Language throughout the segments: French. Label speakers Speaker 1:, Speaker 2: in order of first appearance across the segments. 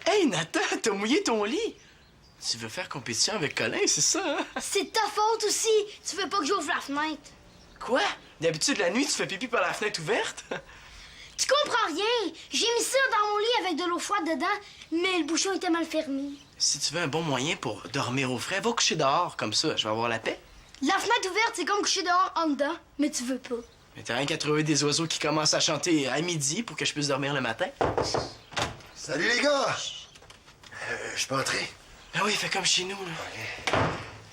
Speaker 1: Hey, Nathan, t'as mouillé ton lit. Tu veux faire compétition avec Colin, c'est ça, hein?
Speaker 2: C'est de ta faute aussi. Tu veux pas que j'ouvre la fenêtre.
Speaker 1: Quoi? D'habitude, la nuit, tu fais pipi par la fenêtre ouverte?
Speaker 2: Tu comprends rien. J'ai mis ça dans mon lit avec de l'eau froide dedans, mais le bouchon était mal fermé.
Speaker 1: Si tu veux un bon moyen pour dormir au frais, va coucher dehors, comme ça, je vais avoir la paix.
Speaker 2: La fenêtre ouverte, c'est comme coucher dehors en dedans, mais tu veux pas.
Speaker 1: Mais t'as rien qu'à trouver des oiseaux qui commencent à chanter à midi pour que je puisse dormir le matin.
Speaker 3: Salut les gars! Je peux entrer?
Speaker 1: Ah oui, fais comme chez nous, là.
Speaker 3: OK.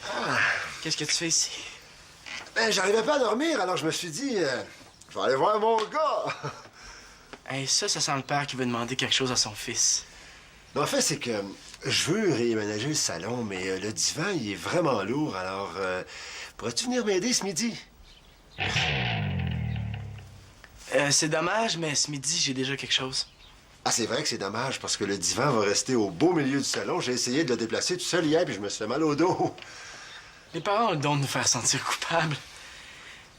Speaker 3: Ah.
Speaker 1: Qu'est-ce que tu fais ici?
Speaker 3: Ben, j'arrivais pas à dormir, alors je me suis dit, je vais aller voir mon gars.
Speaker 1: Hey, ça sent le père qui veut demander quelque chose à son fils.
Speaker 3: Mais en fait, c'est que je veux réaménager le salon, mais le divan, il est vraiment lourd, alors pourrais-tu venir m'aider ce midi?
Speaker 1: C'est dommage, mais ce midi, j'ai déjà quelque chose.
Speaker 3: Ah, c'est vrai que c'est dommage, parce que le divan va rester au beau milieu du salon. J'ai essayé de le déplacer tout seul hier, puis je me suis fait mal au dos.
Speaker 1: Les parents ont le don de nous faire sentir coupables.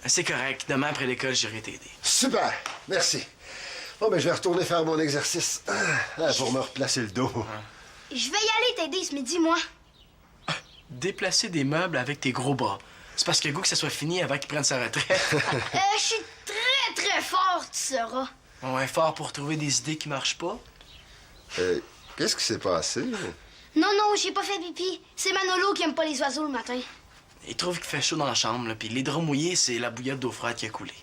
Speaker 1: C'est correct. Demain, après l'école, j'irai t'aider.
Speaker 3: Super! Merci. Bon, ben, je vais retourner faire mon exercice pour me replacer le dos.
Speaker 2: Je vais y aller t'aider ce midi, moi.
Speaker 1: Déplacer des meubles avec tes gros bras. C'est parce qu'il y a goût que ça soit fini avant qu'il prenne sa retraite.
Speaker 2: Je suis très fort, tu sauras.
Speaker 1: On est fort pour trouver des idées qui marchent pas.
Speaker 3: Qu'est-ce qui s'est passé?
Speaker 2: Non, j'ai pas fait pipi. C'est Manolo qui aime pas les oiseaux le matin.
Speaker 1: Il trouve qu'il fait chaud dans la chambre, là, puis les draps mouillés, c'est la bouillotte d'eau froide qui a coulé.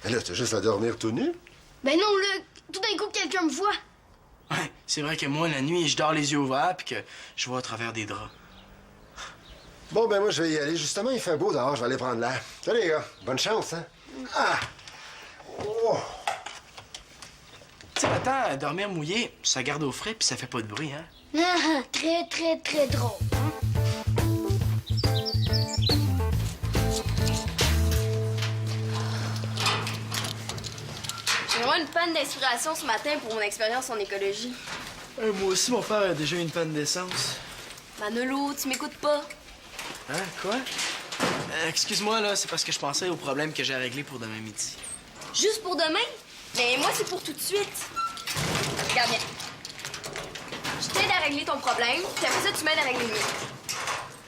Speaker 3: Ben là, t'as juste à dormir tout nu?
Speaker 2: Ben non, là, tout d'un coup, quelqu'un me voit.
Speaker 1: Ouais, c'est vrai que moi, la nuit, je dors les yeux ouverts, puis que je vois à travers des draps.
Speaker 3: Bon, ben moi, je vais y aller. Justement, il fait beau dehors. Je vais aller prendre l'air. Salut, les gars. Bonne chance, hein? Ah! Oh!
Speaker 1: Tu sais, attends, dormir mouillé, ça garde au frais, puis ça fait pas de bruit, hein?
Speaker 2: Très drôle.
Speaker 4: J'ai vraiment une panne d'inspiration ce matin pour mon expérience en écologie.
Speaker 1: Moi aussi, mon père a déjà eu une panne d'essence.
Speaker 4: Manolo, tu m'écoutes pas?
Speaker 1: Hein, quoi? Excuse-moi, là, c'est parce que je pensais au problème que j'ai à régler pour demain midi.
Speaker 4: Juste pour demain? Mais moi, c'est pour tout de suite. Regarde bien. Je t'aide à régler ton problème, puis après ça, tu m'aides à régler le mien.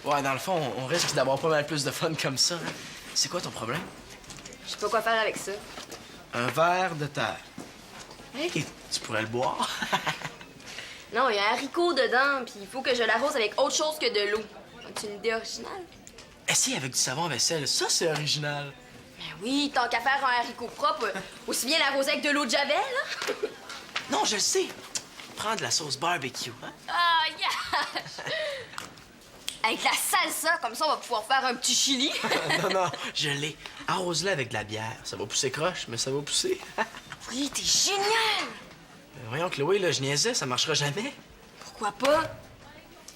Speaker 1: Ouais, dans le fond, on risque d'avoir pas mal plus de fun comme ça, hein? C'est quoi ton problème?
Speaker 4: Je sais pas quoi faire avec ça.
Speaker 1: Un verre de terre. Hey, tu pourrais le boire.
Speaker 4: Non, il y a un haricot dedans, puis il faut que je l'arrose avec autre chose que de l'eau. C'est une idée originale?
Speaker 1: Essaye avec du savon à vaisselle, ça, c'est original.
Speaker 4: Ben oui, tant qu'à faire un haricot propre, aussi bien l'arroser avec de l'eau de javel, hein?
Speaker 1: Non, je le sais. Prends de la sauce barbecue, hein?
Speaker 4: Ah, yeah! Avec la salsa, comme ça, on va pouvoir faire un petit chili.
Speaker 1: Non, je l'ai. Arrose-le avec de la bière. Ça va pousser croche, mais ça va pousser.
Speaker 4: Oui, t'es génial!
Speaker 1: Voyons, Chloé, là, je niaisais, ça marchera jamais.
Speaker 4: Pourquoi pas?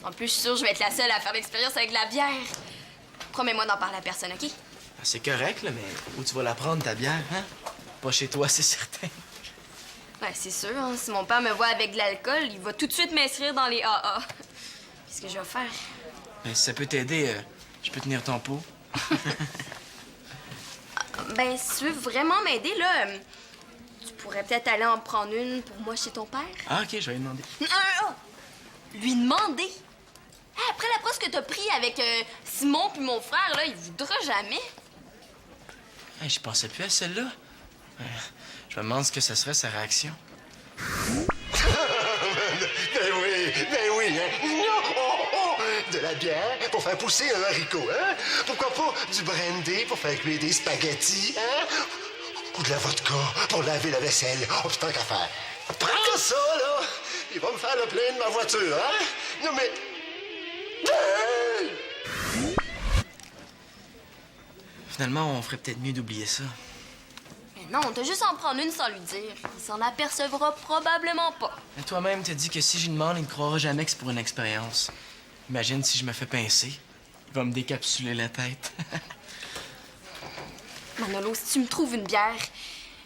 Speaker 4: En plus, je suis sûre que je vais être la seule à faire l'expérience avec la bière. Promets-moi d'en parler à personne, OK?
Speaker 1: C'est correct, là, mais où tu vas la prendre, ta bière, hein? Pas chez toi, c'est certain.
Speaker 4: Ouais, c'est sûr, hein. Si mon père me voit avec de l'alcool, il va tout de suite m'inscrire dans les AA. Qu'est-ce que je vais faire?
Speaker 1: Ben, si ça peut t'aider, je peux tenir ton pot.
Speaker 4: Ben, si tu veux vraiment m'aider, là, tu pourrais peut-être aller en prendre une pour moi chez ton père.
Speaker 1: Ah, OK, je vais lui demander.
Speaker 4: Lui demander? Hey, après la brosse que t'as pris avec Simon puis mon frère, là, il voudra jamais.
Speaker 1: Hey, je pensais plus à celle-là. Je me demande ce que ça serait sa réaction.
Speaker 3: Ben oui, hein? De la bière pour faire pousser un haricot, hein? Pourquoi pas du brandy pour faire cuire des spaghettis, hein? Ou de la vodka pour laver la vaisselle. Oh, putain, qu'à faire. Prends ça, là! Il va me faire le plein de ma voiture, hein? Non, mais...
Speaker 1: Finalement, on ferait peut-être mieux d'oublier ça.
Speaker 4: Mais non, t'as juste à en prendre une sans lui dire. Il s'en apercevra probablement pas.
Speaker 1: Mais toi-même, t'as dit que si je lui demande, il ne croira jamais que c'est pour une expérience. Imagine si je me fais pincer. Il va me décapsuler la tête.
Speaker 4: Manolo, si tu me trouves une bière,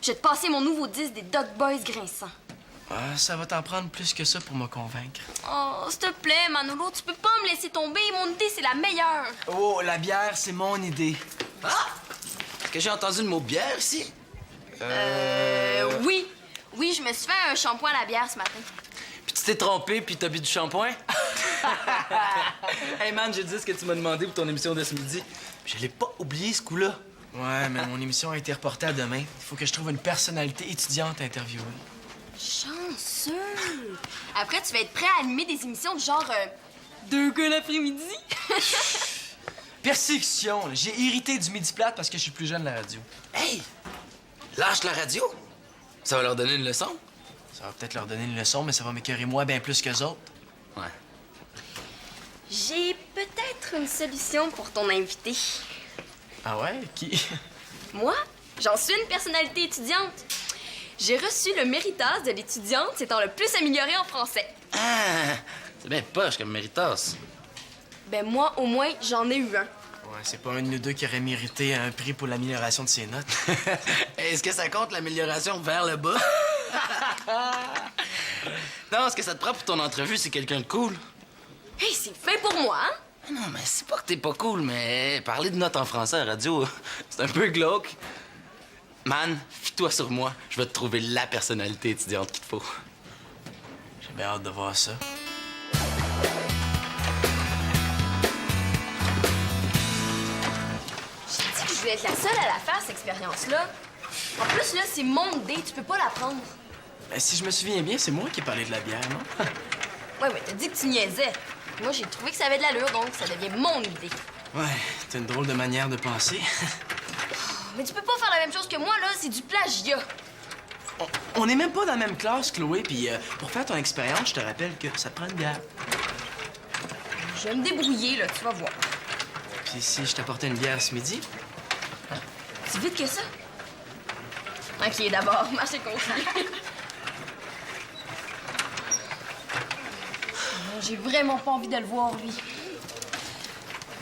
Speaker 4: je vais te passer mon nouveau disque des Dog Boys grinçants.
Speaker 1: Ah, ça va t'en prendre plus que ça pour me convaincre.
Speaker 4: Oh, s'il te plaît, Manolo, tu peux pas me laisser tomber. Mon idée, c'est la meilleure.
Speaker 1: Oh, la bière, c'est mon idée.
Speaker 5: Ah! Est-ce que j'ai entendu le mot bière ici?
Speaker 4: Oui. Oui, je me suis fait un shampoing à la bière ce matin.
Speaker 5: Puis tu t'es trompé, puis t'as bu du shampoing? Hey man, j'ai dit ce que tu m'as demandé pour ton émission de ce midi. Puis je l'ai pas oublié, ce coup-là.
Speaker 1: Ouais, mais mon émission a été reportée à demain. Il faut que je trouve une personnalité étudiante à interviewer.
Speaker 4: Chanceux. Après, tu vas être prêt à animer des émissions de genre 2 gars l'après-midi.
Speaker 1: Persécution! J'ai hérité du midi plate parce que je suis plus jeune de la radio.
Speaker 5: Hey! Lâche la radio. Ça va leur donner une leçon.
Speaker 1: Ça va peut-être leur donner une leçon, mais ça va m'écœurer moi bien plus qu'eux autres.
Speaker 5: Ouais.
Speaker 4: J'ai peut-être une solution pour ton invité.
Speaker 1: Ah ouais? Qui?
Speaker 4: Moi, j'en suis une personnalité étudiante. J'ai reçu le méritas de l'étudiante s'étant le plus améliorée en français.
Speaker 5: Ah! C'est bien poche comme méritas.
Speaker 4: Ben moi, au moins, j'en ai eu un.
Speaker 1: Ouais, c'est pas un de nous deux qui aurait mérité un prix pour l'amélioration de ses notes.
Speaker 5: Est-ce que ça compte l'amélioration vers le bas? Non, ce que ça te prend pour ton entrevue, c'est quelqu'un de cool.
Speaker 4: Hey, c'est fait pour moi, hein?
Speaker 5: Ah non, mais c'est pas que t'es pas cool, mais parler de notes en français à la radio, c'est un peu glauque. Man, fie-toi sur moi. Je vais te trouver la personnalité étudiante qu'il te faut.
Speaker 1: J'ai bien hâte de voir ça.
Speaker 4: J'ai dit que je voulais être la seule à la faire, cette expérience-là. En plus, là, c'est mon idée, tu peux pas la prendre.
Speaker 1: Ben, si je me souviens bien, c'est moi qui ai parlé de la bière, non?
Speaker 4: Ouais, mais t'as dit que tu niaisais. Moi, j'ai trouvé que ça avait de l'allure, donc ça devient mon idée.
Speaker 1: Ouais, t'as une drôle de manière de penser.
Speaker 4: Mais tu peux pas faire la même chose que moi, là, c'est du plagiat.
Speaker 1: On n'est même pas dans la même classe, Chloé, puis pour faire ton expérience, je te rappelle que ça te prend une bière.
Speaker 4: Je vais me débrouiller, là, tu vas voir.
Speaker 1: Puis si je t'apportais une bière ce midi?
Speaker 4: C'est vite que ça? Ok, d'abord, marché conclu. J'ai vraiment pas envie de le voir, lui.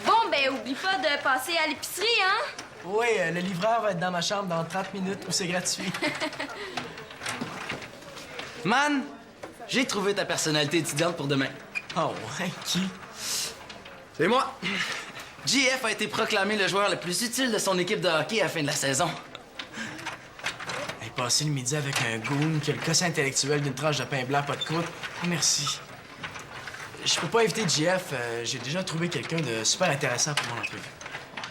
Speaker 4: Bon, ben, oublie pas de passer à l'épicerie, hein?
Speaker 1: Oui, le livreur va être dans ma chambre dans 30 minutes où c'est gratuit.
Speaker 5: Man, j'ai trouvé ta personnalité étudiante pour demain.
Speaker 1: Oh ouais, qui?
Speaker 5: C'est moi. JF a été proclamé le joueur le plus utile de son équipe de hockey à la fin de la saison.
Speaker 1: Hey, passer le midi avec un goon qui a le quotient intellectuel d'une tranche de pain blanc pas de croûte. Merci. Je peux pas inviter JF. J'ai déjà trouvé quelqu'un de super intéressant pour mon entrevue.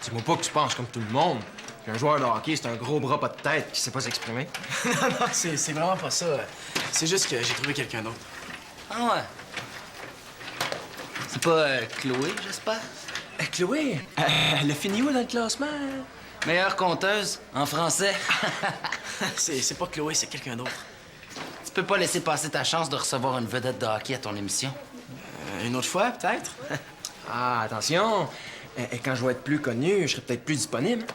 Speaker 6: Dis-moi pas que tu penses comme tout le monde. Qu'un joueur de hockey, c'est un gros bras pas de tête qui sait pas s'exprimer.
Speaker 1: Non, non, c'est vraiment pas ça. C'est juste que j'ai trouvé quelqu'un d'autre.
Speaker 5: Ah ouais. C'est pas Chloé, j'espère?
Speaker 1: Chloé, elle a fini où dans le classement?
Speaker 5: Meilleure conteuse en français.
Speaker 1: C'est pas Chloé, c'est quelqu'un d'autre.
Speaker 5: Tu peux pas laisser passer ta chance de recevoir une vedette de hockey à ton émission.
Speaker 1: Une autre fois, peut-être?
Speaker 6: Ah, attention. Quand je vais être plus connu, je serai peut-être plus disponible.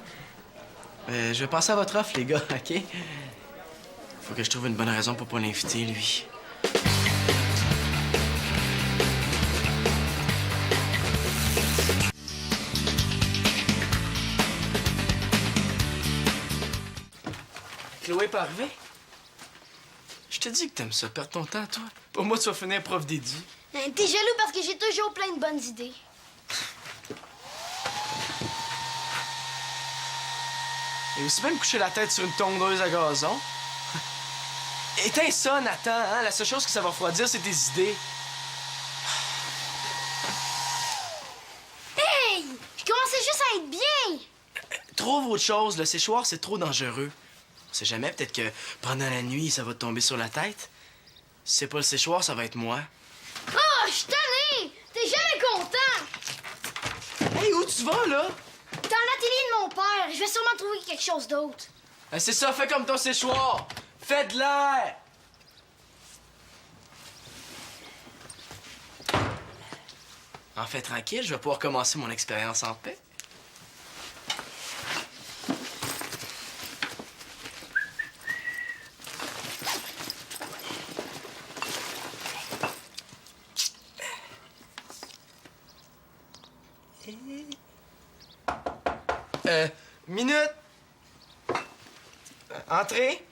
Speaker 1: Je vais passer à votre offre, les gars, OK? Faut que je trouve une bonne raison pour pas l'inviter, lui. Chloé pas arrivée? Je te dis que t'aimes ça, perds ton temps, toi. Pour moi, tu vas finir prof d'édu.
Speaker 2: T'es jaloux parce que j'ai toujours plein de bonnes idées.
Speaker 1: Et aussi bien me coucher la tête sur une tondeuse à gazon. Éteins ça, Nathan, hein? La seule chose que ça va refroidir, c'est tes idées.
Speaker 2: Hey! Je commençais juste à être bien!
Speaker 1: Trouve autre chose, le séchoir, c'est trop dangereux. On sait jamais, peut-être que pendant la nuit, ça va te tomber sur la tête. Si c'est pas le séchoir, ça va être moi.
Speaker 2: Oh, je suis tanné! T'es jamais content!
Speaker 1: Hey, où tu vas, là?
Speaker 2: Dans l'atelier de mon père, je vais sûrement trouver quelque chose d'autre.
Speaker 1: C'est ça, fais comme ton séchoir. Fais de l'air. En fait, tranquille, je vais pouvoir commencer mon expérience en paix. Minute! Entrez!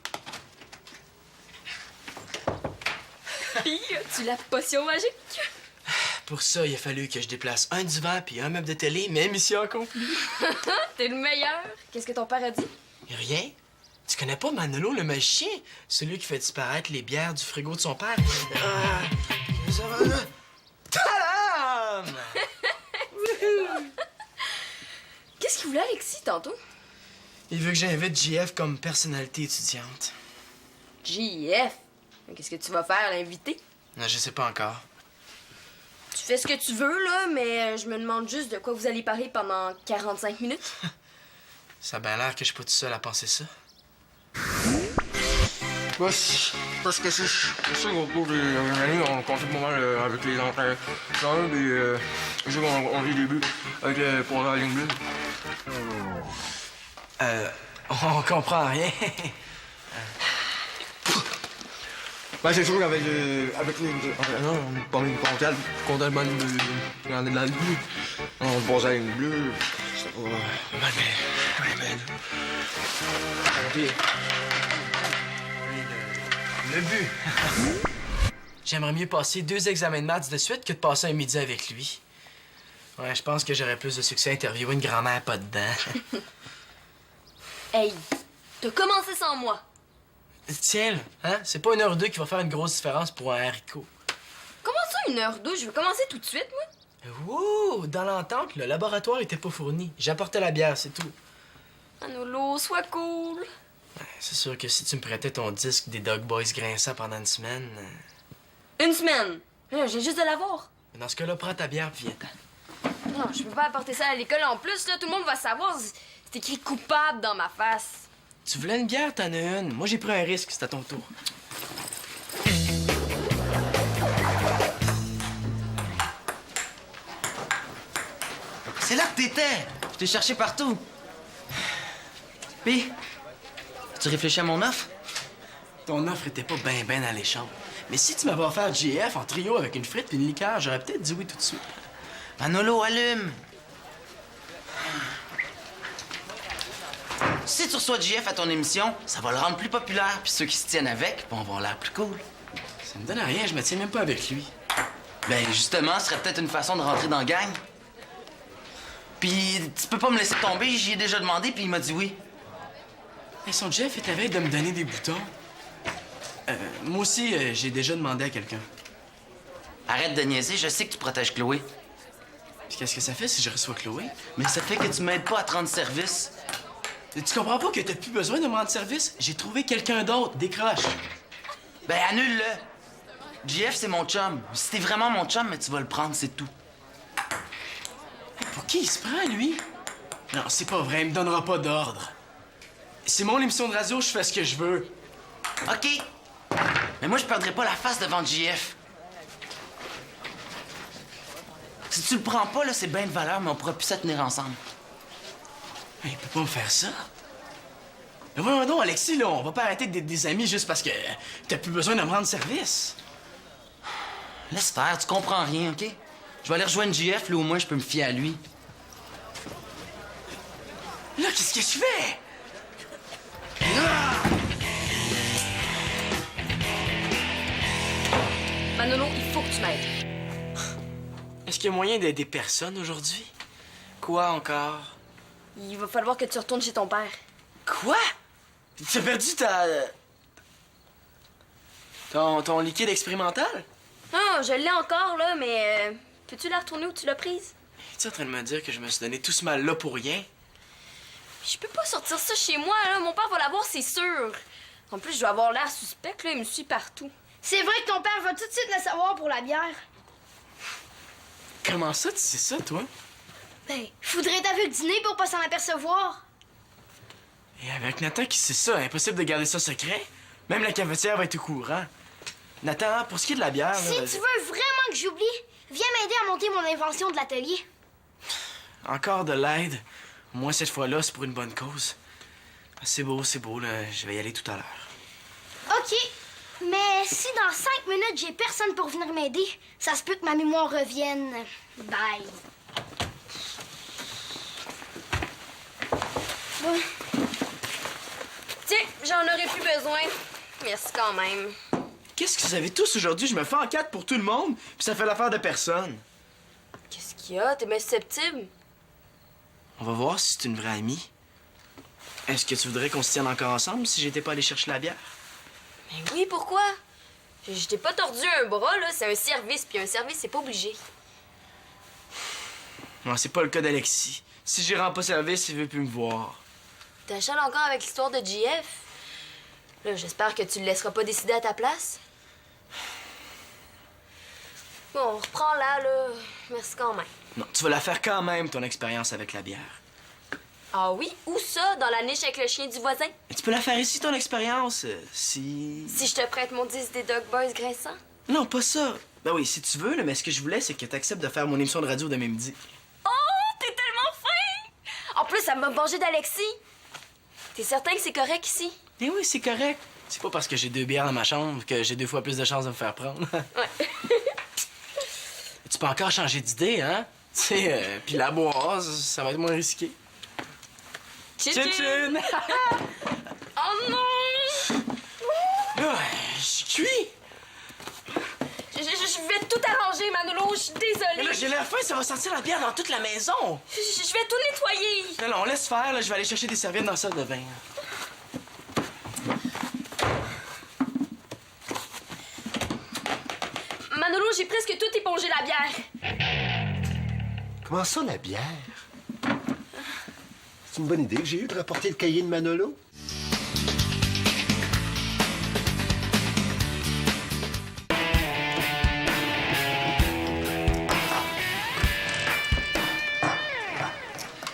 Speaker 4: Tu la potion magique?
Speaker 1: Pour ça, il a fallu que je déplace un divan puis un meuble de télé, mais mission accomplie.
Speaker 4: T'es le meilleur. Qu'est-ce que ton père a dit?
Speaker 1: Rien? Tu connais pas Manolo le magicien? Celui qui fait disparaître les bières du frigo de son père? Tadam!
Speaker 4: Qu'est-ce qu'il voulait, Alexis, tantôt?
Speaker 1: Il veut que j'invite JF comme personnalité étudiante.
Speaker 4: JF. Qu'est-ce que tu vas faire, l'inviter?
Speaker 1: Non, je sais pas encore.
Speaker 4: Tu fais ce que tu veux, là, mais je me demande juste de quoi vous allez parler pendant 45 minutes.
Speaker 1: Ça a bien l'air que je suis pas tout seul à penser ça.
Speaker 6: Bah, parce que c'est ça qu'au cours des années, on confie pas mal avec les entraîneurs, puis je sais qu'on vit des buts avec pour la ligne bleue.
Speaker 1: On comprend rien.
Speaker 6: Ben, c'est sûr qu'avec les entraîneurs, on parlait du comptable dans la ligne bleue. On passe à la ligne bleue, c'était pas...
Speaker 1: Puis, le but. J'aimerais mieux passer 2 examens de maths de suite que de passer un midi avec lui. Ouais, je pense que j'aurais plus de succès à interviewer une grand-mère pas dedans.
Speaker 4: Hey, t'as commencé sans moi.
Speaker 1: Tiens, là, hein? C'est pas 1 heure ou 2 qui va faire une grosse différence pour un haricot.
Speaker 4: Comment ça, 1h02? Je veux commencer tout de suite, moi.
Speaker 1: Ouh! Dans l'entente, le laboratoire était pas fourni. J'apportais la bière, c'est tout.
Speaker 4: Manolo, sois cool.
Speaker 1: C'est sûr que si tu me prêtais ton disque des Dog Boys grinçants pendant une semaine...
Speaker 4: Une semaine. J'ai juste de l'avoir.
Speaker 1: Dans ce cas-là, prends ta bière puis viens-t'en.
Speaker 4: Non, je peux pas apporter ça à l'école. En plus, là, tout le monde va savoir. C'est écrit coupable dans ma face.
Speaker 1: Tu voulais une bière, t'en as une. Moi, j'ai pris un risque, c'est à ton tour.
Speaker 5: C'est là que t'étais! Je t'ai cherché partout. Puis, tu réfléchis à mon offre?
Speaker 1: Ton offre était pas ben alléchante. Mais si tu m'avais offert JF en trio avec une frite et une liqueur, j'aurais peut-être dit oui tout de suite.
Speaker 5: Manolo, allume! Si tu reçois JF à ton émission, ça va le rendre plus populaire, puis ceux qui se tiennent avec vont avoir l'air plus cool.
Speaker 1: Ça me donne à rien, je me tiens même pas avec lui.
Speaker 5: Ben, justement, ce serait peut-être une façon de rentrer dans la gang. Puis, tu peux pas me laisser tomber, j'y ai déjà demandé, puis il m'a dit oui.
Speaker 1: Et son Jeff est à veille de me donner des boutons. Moi aussi, j'ai déjà demandé à quelqu'un.
Speaker 5: Arrête de niaiser, je sais que tu protèges Chloé.
Speaker 1: Puis qu'est-ce que ça fait si je reçois Chloé?
Speaker 5: Mais ça fait que tu m'aides pas à te rendre service.
Speaker 1: Tu comprends pas que t'as plus besoin de me rendre service? J'ai trouvé quelqu'un d'autre, décroche.
Speaker 5: Ben, annule-le. JF, c'est mon chum. Si t'es vraiment mon chum, mais tu vas le prendre, c'est tout.
Speaker 1: Pour qui il se prend, lui? Non, c'est pas vrai, il me donnera pas d'ordre. C'est mon émission de radio, je fais ce que je veux.
Speaker 5: OK. Mais moi, je perdrai pas la face devant JF. Si tu le prends pas, là, c'est bien de valeur, mais on pourra plus se tenir ensemble.
Speaker 1: Il peut pas me faire ça. Mais voyons donc, Alexis, là, on va pas arrêter d'être des amis juste parce que t'as plus besoin de me rendre service.
Speaker 5: Laisse faire, tu comprends rien, OK? Je vais aller rejoindre JF, là, au moins, je peux me fier à lui.
Speaker 1: Là, qu'est-ce que je fais?
Speaker 4: Manolo, il faut que tu m'aides.
Speaker 1: Est-ce qu'il y a moyen d'aider personne aujourd'hui? Quoi encore?
Speaker 4: Il va falloir que tu retournes chez ton père.
Speaker 1: Quoi? Tu as perdu ton liquide expérimental?
Speaker 4: Ah, je l'ai encore, là, mais peux-tu la retourner où tu l'as prise?
Speaker 1: Es-tu en train de me dire que je me suis donné tout ce mal-là pour rien?
Speaker 4: Je peux pas sortir ça chez moi, là. Mon père va l'avoir, c'est sûr. En plus, je dois avoir l'air suspect, là. Il me suit partout.
Speaker 2: C'est vrai que ton père va tout de suite le savoir pour la bière.
Speaker 1: Comment ça, tu sais ça, toi?
Speaker 2: Ben, faudrait être avec le dîner pour pas s'en apercevoir.
Speaker 1: Et avec Nathan qui sait ça, impossible de garder ça secret. Même la cafetière va être au courant. Nathan, pour ce qui est de la bière...
Speaker 2: Si tu veux vraiment que j'oublie, viens m'aider à monter mon invention de l'atelier.
Speaker 1: Encore de l'aide. Au moins, cette fois-là, c'est pour une bonne cause. C'est beau, là. Je vais y aller tout à l'heure.
Speaker 2: OK. Mais si dans 5 minutes, j'ai personne pour venir m'aider, ça se peut que ma mémoire revienne. Bye.
Speaker 4: Tiens, j'en ai plus besoin. Merci quand même.
Speaker 1: Qu'est-ce que vous avez tous aujourd'hui? Je me fais en 4 pour tout le monde, puis ça fait l'affaire de personne.
Speaker 4: Qu'est-ce qu'il y a? T'es bien susceptible?
Speaker 1: On va voir si c'est une vraie amie. Est-ce que tu voudrais qu'on se tienne encore ensemble si j'étais pas allé chercher la bière?
Speaker 4: Mais oui, pourquoi? Je t'ai pas tordu un bras, là. C'est un service, puis un service, c'est pas obligé.
Speaker 1: Non, c'est pas le cas d'Alexis. Si j'y rends pas service, il veut plus me voir.
Speaker 4: T'achales encore avec l'histoire de JF? Là, j'espère que tu le laisseras pas décider à ta place. Bon, on reprend là. Merci quand même.
Speaker 1: Non, tu vas la faire quand même, ton expérience avec la bière.
Speaker 4: Ah oui? Où ça? Dans la niche avec le chien du voisin?
Speaker 1: Mais tu peux la faire ici, ton expérience, si...
Speaker 4: Si je te prête mon 10 des Dog Boys grinçants?
Speaker 1: Non, pas ça. Ben oui, si tu veux, là, mais ce que je voulais, c'est que tu acceptes de faire mon émission de radio demain midi.
Speaker 4: Oh, t'es tellement fin! En plus, ça m'a vengé d'Alexis. T'es certain que c'est correct ici?
Speaker 1: Eh oui, c'est correct. C'est pas parce que j'ai 2 bières dans ma chambre que j'ai 2 fois plus de chances de me faire prendre.
Speaker 4: Ouais.
Speaker 1: Tu peux encore changer d'idée, hein? Tu sais, puis la boire, ça va être moins risqué. Tchin-tchin!
Speaker 4: Oh non!
Speaker 1: Là, je suis cuit!
Speaker 4: Je vais tout arranger, Manolo. Je suis
Speaker 1: Mais
Speaker 4: désolée.
Speaker 1: là, j'ai l'air faim, ça va sentir la bière dans toute la maison!
Speaker 4: Je vais tout nettoyer.
Speaker 1: Non, non, on laisse faire, là, je vais aller chercher des serviettes dans la salle de bain.
Speaker 4: Manolo, j'ai presque tout épongé la bière.
Speaker 3: Comment ça, la bière? C'est une bonne idée que j'ai eue de rapporter le cahier de Manolo.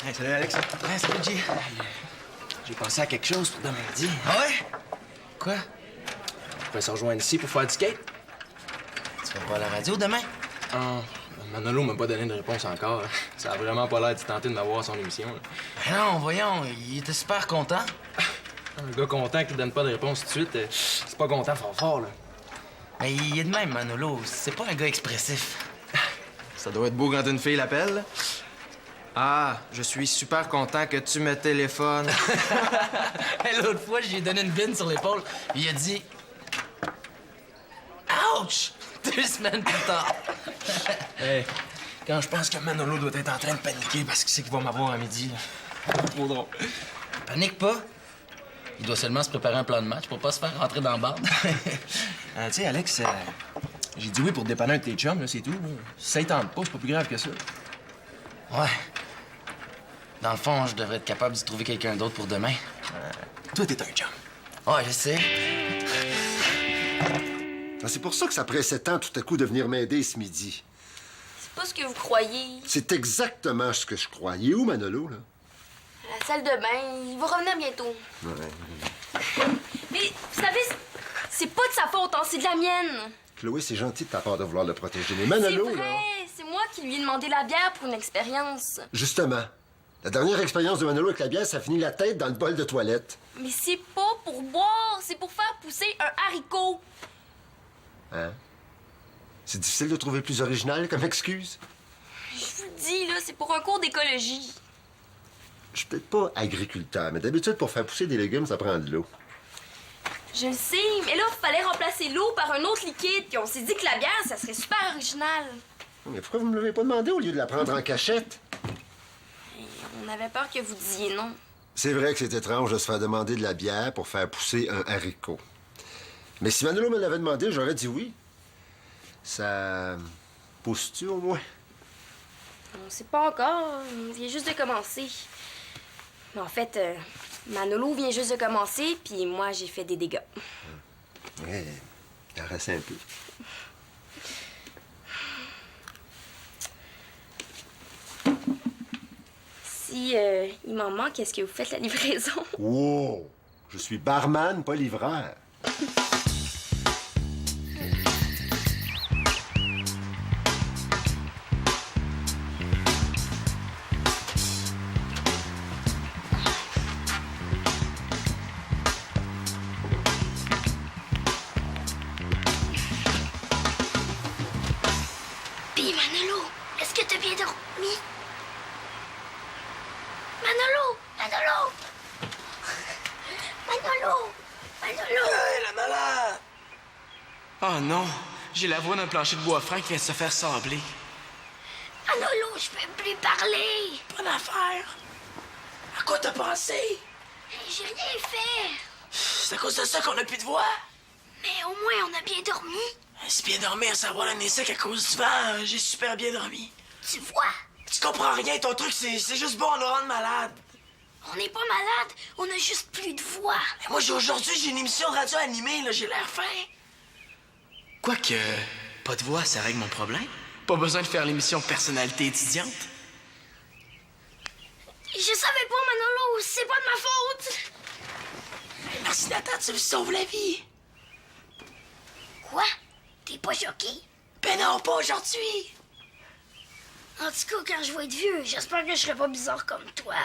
Speaker 7: Hey, salut Alex.
Speaker 1: Ouais, salut, G.
Speaker 7: J'ai pensé à quelque chose pour demain midi.
Speaker 1: Ah ouais? Quoi?
Speaker 7: On peut se rejoindre ici pour faire du skate.
Speaker 5: Tu vas pas à la radio demain?
Speaker 7: Ah, Manolo m'a pas donné de réponse encore. Ça a vraiment pas l'air de tenter de m'avoir à son émission. Là.
Speaker 5: Ben non, voyons, il était super content.
Speaker 7: Un gars content qui donne pas de réponse tout de suite, c'est pas content fort, là.
Speaker 5: Mais il est de même, Manolo. C'est pas un gars expressif.
Speaker 6: Ça doit être beau quand une fille l'appelle. Là. Ah, je suis super content que tu me téléphones.
Speaker 5: L'autre fois, j'ai donné une bine sur l'épaule. Il a dit... Ouch! 2 semaines plus tard.
Speaker 7: Hey, quand je pense que Manolo doit être en train de paniquer parce qu'il sait qu'il va m'avoir à midi, là. Trop drôle.
Speaker 5: Panique pas. Il doit seulement se préparer un plan de match pour pas se faire rentrer dans la bande.
Speaker 7: Tu sais, Alex, j'ai dit oui pour dépanner un de tes chums, là, c'est tout. Là. Si ça y tente pas, c'est pas plus grave que ça.
Speaker 5: Ouais. Dans le fond, je devrais être capable de trouver quelqu'un d'autre pour demain.
Speaker 7: Toi, t'es un chum.
Speaker 5: Ouais, je sais.
Speaker 3: Ah, c'est pour ça que ça pressait tant tout à coup de venir m'aider ce midi.
Speaker 4: C'est pas ce que vous croyez.
Speaker 3: C'est exactement ce que je crois. Il est où, Manolo, là?
Speaker 4: À la salle de bain, il va revenir bientôt.
Speaker 3: Ouais.
Speaker 4: Mais, vous savez, c'est pas de sa faute, hein, c'est de la mienne.
Speaker 3: Chloé, c'est gentil de ta part de vouloir le protéger. Mais
Speaker 4: C'est
Speaker 3: Manolo,
Speaker 4: vrai,
Speaker 3: là...
Speaker 4: c'est moi qui lui ai demandé la bière pour une expérience.
Speaker 3: Justement. La dernière expérience de Manolo avec la bière, ça finit la tête dans le bol de toilette.
Speaker 4: Mais c'est pas pour boire, c'est pour faire pousser un haricot.
Speaker 3: Hein? C'est difficile de trouver plus original comme excuse.
Speaker 4: Je vous le dis, là, c'est pour un cours d'écologie.
Speaker 3: Je suis peut-être pas agriculteur, mais d'habitude, pour faire pousser des légumes, ça prend de l'eau.
Speaker 4: Je le sais, mais là, il fallait remplacer l'eau par un autre liquide, puis on s'est dit que la bière, ça serait super original.
Speaker 3: Mais pourquoi vous me l'avez pas demandé au lieu de la prendre en cachette?
Speaker 4: Et on avait peur que vous disiez non.
Speaker 3: C'est vrai que c'est étrange de se faire demander de la bière pour faire pousser un haricot. Mais si Manolo me l'avait demandé, j'aurais dit oui. Ça pousse-tu au moins?
Speaker 4: On sait pas encore, on vient juste de commencer. Mais en fait, Manolo vient juste de commencer, puis moi, j'ai fait des dégâts.
Speaker 3: Ouais, il en reste un peu.
Speaker 4: Si il m'en manque, est-ce que vous faites la livraison?
Speaker 3: Wow! Je suis barman, pas livreur.
Speaker 2: Puis Manolo, est-ce que t'as bien dormi? Manolo! Manolo! Manolo!
Speaker 1: non, j'ai la voix d'un plancher de bois franc qui vient de se faire sabler.
Speaker 2: Manolo, je peux plus parler.
Speaker 1: Bonne affaire. À quoi t'as pensé?
Speaker 2: J'ai rien fait.
Speaker 1: C'est à cause de ça qu'on a plus de voix.
Speaker 2: Mais au moins, on a bien dormi.
Speaker 1: C'est bien dormir, ça avoir le nez sec à cause du vent. J'ai super bien dormi.
Speaker 2: Tu vois,
Speaker 1: Tu comprends rien, ton truc, c'est juste bon à nous rendre malade.
Speaker 2: on n'est pas malade, on a juste plus de voix.
Speaker 1: Mais moi, aujourd'hui, j'ai une émission de radio animée, là, j'ai l'air fin. Quoique, pas de voix, ça règle mon problème. Pas besoin de faire l'émission personnalité étudiante.
Speaker 2: Je savais pas, Manolo, c'est pas de ma faute.
Speaker 1: Merci, Nathan, tu me sauves la vie.
Speaker 2: Quoi? T'es pas choqué?
Speaker 1: Ben non, pas aujourd'hui.
Speaker 2: En tout cas, quand je vais être vieux, j'espère que je serai pas bizarre comme toi.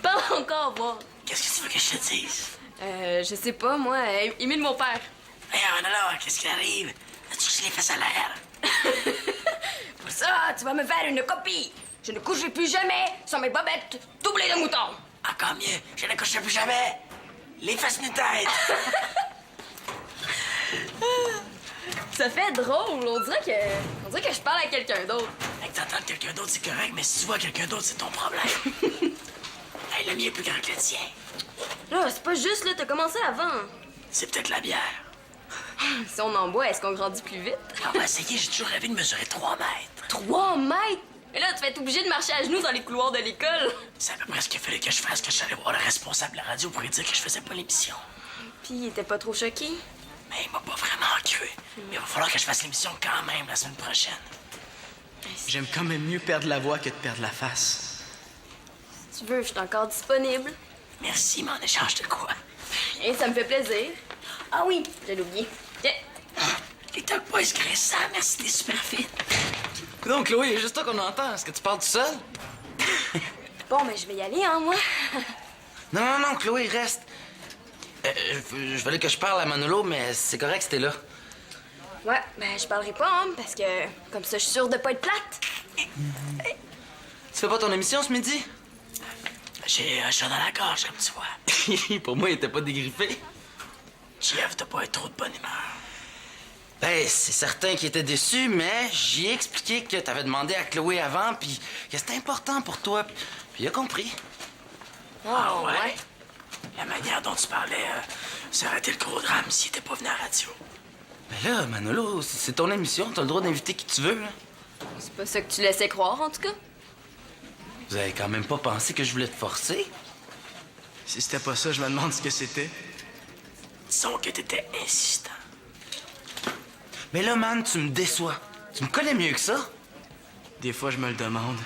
Speaker 4: Parle encore, voir.
Speaker 1: Qu'est-ce que tu veux que je te dise?
Speaker 4: Je sais pas, moi, imite mon père.
Speaker 1: Hey, alors, qu'est-ce qui arrive? As-tu que je les fesses à l'air?
Speaker 4: Pour ça, tu vas me faire une copie. Je ne coucherai plus jamais sans mes bobettes doublées de mouton.
Speaker 1: Encore mieux, je ne coucherai plus jamais. Les fesses nu tête.
Speaker 4: Ça fait drôle. On dirait que je parle à quelqu'un d'autre.
Speaker 1: Fait que t'entends quelqu'un d'autre, c'est correct, mais si tu vois quelqu'un d'autre, c'est ton problème. Hey, le mien est plus grand que le tien.
Speaker 4: Là, c'est pas juste, là, t'as commencé avant.
Speaker 1: C'est peut-être la bière.
Speaker 4: Si on en boit, est-ce qu'on grandit plus vite?
Speaker 1: On va essayer, j'ai toujours rêvé de mesurer 3 mètres.
Speaker 4: 3 mètres? Et là, tu vas être obligé de marcher à genoux dans les couloirs de l'école.
Speaker 1: C'est à peu près ce qu'il fallait que je fasse quand je suis allé voir le responsable de la radio pour lui dire que je faisais pas l'émission.
Speaker 4: Puis, il était pas trop choqué.
Speaker 1: Mais il m'a pas vraiment cru. Mais il va falloir que je fasse l'émission quand même la semaine prochaine. J'aime quand même mieux perdre la voix que de perdre la face.
Speaker 4: Si tu veux, je suis encore disponible.
Speaker 1: Merci, mais en échange de quoi?
Speaker 4: Et ça me fait plaisir. Ah oui, j'allais oublier. Tiens.
Speaker 1: Les Talk Boys graissants, merci, t'es super fine.
Speaker 5: Donc, Chloé, juste toi qu'on entend. Est-ce que tu parles tout seul?
Speaker 4: Bon, mais je vais y aller, hein, moi.
Speaker 5: Non, Chloé, reste. Je voulais que je parle à Manolo, mais c'est correct, c'était là.
Speaker 4: Ouais, ben, je parlerai pas, hein, parce que comme ça, je suis sûre de pas être plate.
Speaker 5: Tu fais pas ton émission ce midi?
Speaker 1: J'ai un chat dans la gorge, comme tu vois.
Speaker 5: Pour moi, il était pas dégriffé.
Speaker 1: Jeff, t'as pas être trop de bonne humeur.
Speaker 5: Ben, c'est certain qu'il était déçu, mais j'y ai expliqué que t'avais demandé à Chloé avant, puis que c'était important pour toi, puis il a compris.
Speaker 1: Ah ouais? La manière dont tu parlais, ça aurait été le gros drame s'il était pas venu à la radio.
Speaker 5: Ben là, Manolo, c'est ton émission, t'as le droit d'inviter qui tu veux, là.
Speaker 4: C'est pas ça que tu laissais croire, en tout cas.
Speaker 5: Vous avez quand même pas pensé que je voulais te forcer?
Speaker 1: Si c'était pas ça, je me demande ce que c'était. Disons que t'étais insistant.
Speaker 5: Mais là, man, tu me déçois. Tu me connais mieux que ça?
Speaker 1: Des fois, je me le demande.